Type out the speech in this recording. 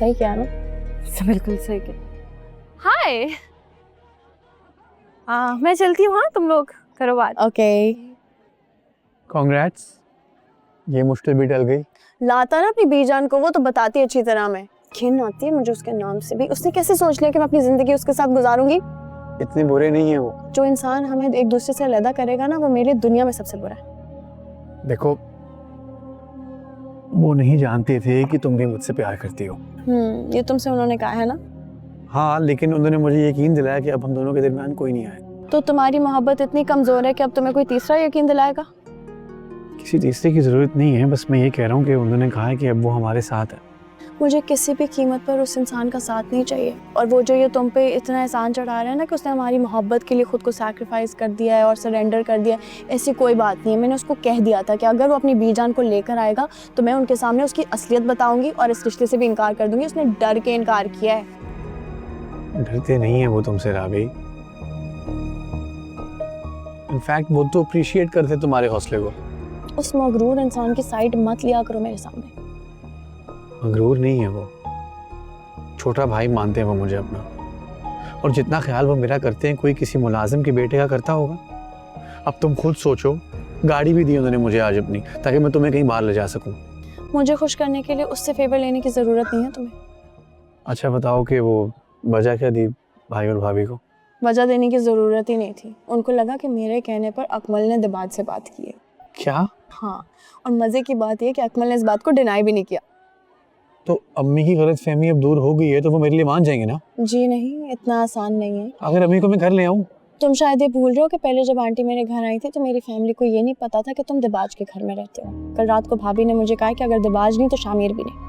सही किया ना? बिल्कुल सही किया। हाय, मैं चलती हूँ। हाँ, तुम लोग करो बात। ओके। कांग्रेट्स, ये मुश्किल भी टल गई। लाता ना अपनी बीजान को, वो तो बताती अच्छी तरह मैं। घिन आती है मुझे उसके नाम से भी। उसने कैसे सोच लिया कि मैं अपनी जिंदगी उसके साथ गुजारूंगी? इतने बुरे नहीं है वो। जो इंसान हमें एक दूसरे से अलग करेगा ना, वो मेरे दुनिया में सबसे बुरा है। देखो, वो नहीं जानते थे कि तुम भी मुझसे प्यार करती हो। ये तुमसे उन्होंने कहा है ना? हाँ, लेकिन उन्होंने मुझे यकीन दिलाया कि अब हम दोनों के दरमियान कोई नहीं आए। तो तुम्हारी मोहब्बत इतनी कमजोर है कि अब तुम्हें कोई तीसरा यकीन दिलाएगा? किसी तीसरे की जरूरत नहीं है, बस मैं ये कह रहा हूँ कि उन्होंने कहा है कि अब वो हमारे साथ है। मुझे किसी भी कीमत पर उस इंसान का साथ नहीं चाहिए। और वो जो ये तुम पे इतना एहसान चढ़ा रहा है ना कि उसने हमारी मोहब्बत के लिए खुद को सैक्रिफाइस कर दिया है और सरेंडर कर दिया है, ऐसी कोई बात नहीं है। मैंने उसको कह दिया था कि अगर वो अपनी बीजान को लेकर आएगा तो मैं उनके सामने उसकी असलियत बताऊंगी और इस रिश्ते से भी इनकार कर दूंगी। उसने डर के इनकार किया है। डरते नहीं है वो तुमसे राबी। इनफैक्ट वो तो अप्रिशिएट करते तुम्हारे हौसले को। उस मगरूर इंसान की साइड मत लिया करो मेरे सामने। मगरूर नहीं है वो, छोटा भाई मानते हैं वो मुझे अपना। और जितना ख्याल वो मेरा करते हैं कोई किसी मुलाजिम के बेटे का करता होगा। अब तुम खुद सोचो, गाड़ी भी दी उन्होंने मुझे आज अपनी, ताकि मैं तुम्हें कहीं बाहर ले जा सकूं। मुझे खुश करने के लिए उससे फेवर लेने की जरूरत नहीं है तुम्हें। अच्छा बताओ कि वो वजह क्या दी भाई और भाभी को? वजह देने की जरूरत ही नहीं थी। उनको लगा कि मेरे कहने पर अकमल ने दिबाज से बात की है। क्या? हाँ, और मजे की बात यह कि अकमल ने इस बात को डिनाई भी नहीं किया। तो अम्मी की गलतफहमी अब दूर हो गई है तो वो मेरे लिए मान जाएंगे ना? जी नहीं, इतना आसान नहीं है। अगर अम्मी को मैं घर ले आऊं? तुम शायद ये भूल रहे हो कि पहले जब आंटी मेरे घर आई थी तो मेरी फैमिली को ये नहीं पता था कि तुम दिबाज के घर में रहते हो। कल रात को भाभी ने मुझे कहा कि अगर दिबाज नहीं तो शामिर भी नहीं।